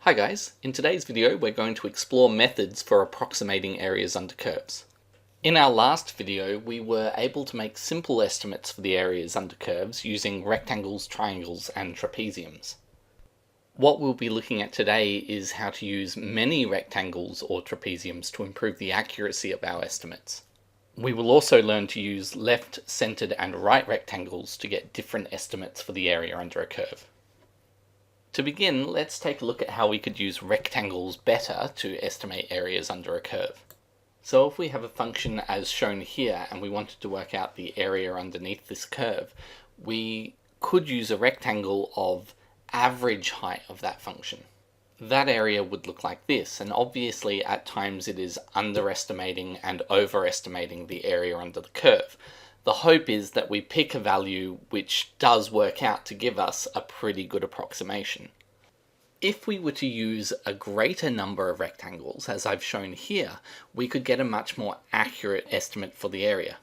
Hi guys, in today's video we're going to explore methods for approximating areas under curves. In our last video we were able to make simple estimates for the areas under curves using rectangles, triangles and trapeziums. What we'll be looking at today is how to use many rectangles or trapeziums to improve the accuracy of our estimates. We will also learn to use left, centered and right rectangles to get different estimates for the area under a curve. To begin, let's take a look at how we could use rectangles better to estimate areas under a curve. So if we have a function as shown here and we wanted to work out the area underneath this curve, we could use a rectangle of average height of that function. That area would look like this, and obviously at times it is underestimating and overestimating the area under the curve. The hope is that we pick a value which does work out to give us a pretty good approximation. If we were to use a greater number of rectangles, as I've shown here, we could get a much more accurate estimate for the area.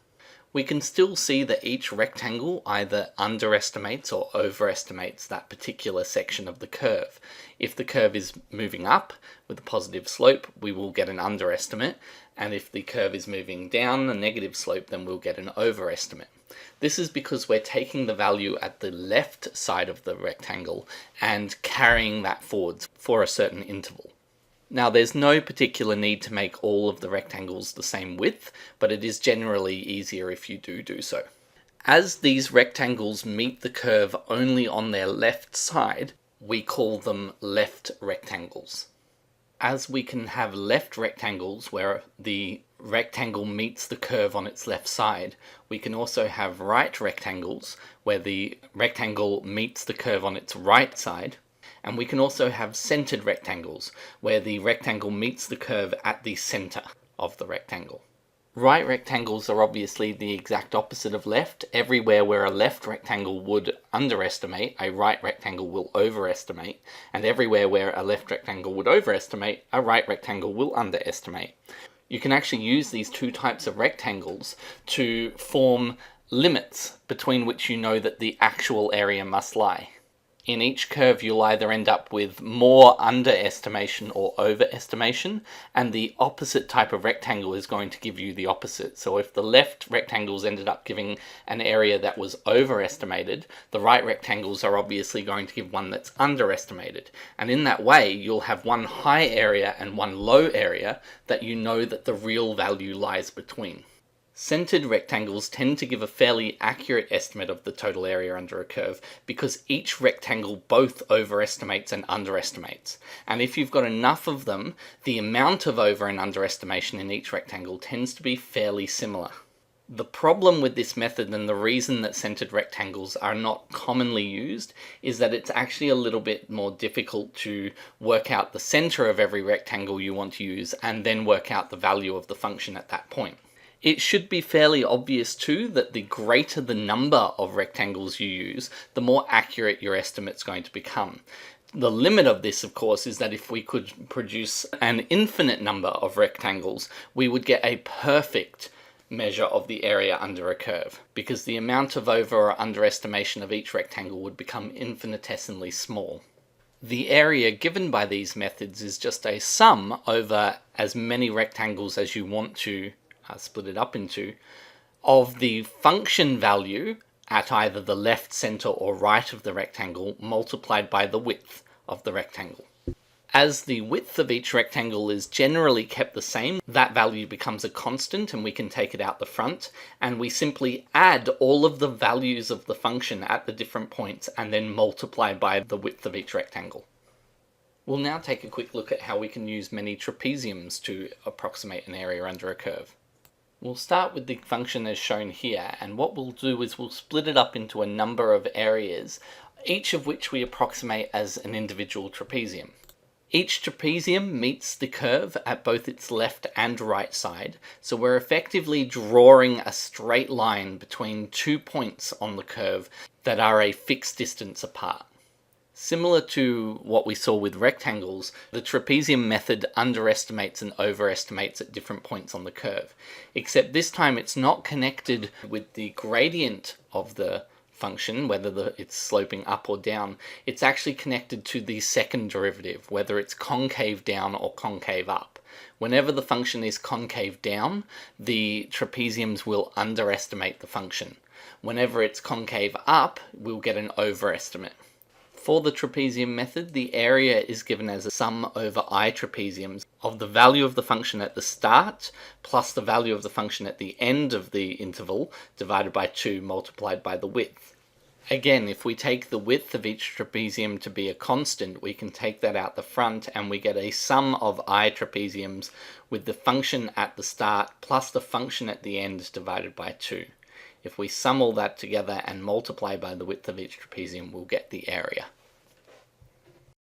We can still see that each rectangle either underestimates or overestimates that particular section of the curve. If the curve is moving up with a positive slope, we will get an underestimate, and if the curve is moving down a negative slope, then we'll get an overestimate. This is because we're taking the value at the left side of the rectangle and carrying that forwards for a certain interval. Now there's no particular need to make all of the rectangles the same width, but it is generally easier if you do so. As these rectangles meet the curve only on their left side, we call them left rectangles. As we can have left rectangles where the rectangle meets the curve on its left side, we can also have right rectangles where the rectangle meets the curve on its right side. And we can also have centered rectangles, where the rectangle meets the curve at the center of the rectangle. Right rectangles are obviously the exact opposite of left. Everywhere where a left rectangle would underestimate, a right rectangle will overestimate, and everywhere where a left rectangle would overestimate, a right rectangle will underestimate. You can actually use these two types of rectangles to form limits between which you know that the actual area must lie. In each curve you'll either end up with more underestimation or overestimation, and the opposite type of rectangle is going to give you the opposite. So if the left rectangles ended up giving an area that was overestimated, the right rectangles are obviously going to give one that's underestimated. And in that way you'll have one high area and one low area that you know that the real value lies between. Centered rectangles tend to give a fairly accurate estimate of the total area under a curve because each rectangle both overestimates and underestimates. And if you've got enough of them, the amount of over and underestimation in each rectangle tends to be fairly similar. The problem with this method, and the reason that centered rectangles are not commonly used, is that it's actually a little bit more difficult to work out the center of every rectangle you want to use and then work out the value of the function at that point. It should be fairly obvious too that the greater the number of rectangles you use, the more accurate your estimate's going to become. The limit of this, of course, is that if we could produce an infinite number of rectangles, we would get a perfect measure of the area under a curve, because the amount of over or underestimation of each rectangle would become infinitesimally small. The area given by these methods is just a sum over as many rectangles as you want to split it up into, of the function value at either the left, center or right of the rectangle multiplied by the width of the rectangle. As the width of each rectangle is generally kept the same, that value becomes a constant and we can take it out the front, and we simply add all of the values of the function at the different points and then multiply by the width of each rectangle. We'll now take a quick look at how we can use many trapeziums to approximate an area under a curve. We'll start with the function as shown here, and what we'll do is we'll split it up into a number of areas, each of which we approximate as an individual trapezium. Each trapezium meets the curve at both its left and right side, so we're effectively drawing a straight line between 2 points on the curve that are a fixed distance apart. Similar to what we saw with rectangles, the trapezium method underestimates and overestimates at different points on the curve, except this time it's not connected with the gradient of the function, whether it's sloping up or down, it's actually connected to the second derivative, whether it's concave down or concave up. Whenever the function is concave down, the trapeziums will underestimate the function. Whenever it's concave up, we'll get an overestimate. For the trapezium method, the area is given as a sum over I trapeziums of the value of the function at the start plus the value of the function at the end of the interval divided by 2 multiplied by the width. Again, if we take the width of each trapezium to be a constant, we can take that out the front and we get a sum of I trapeziums with the function at the start plus the function at the end divided by 2. If we sum all that together and multiply by the width of each trapezium, we'll get the area.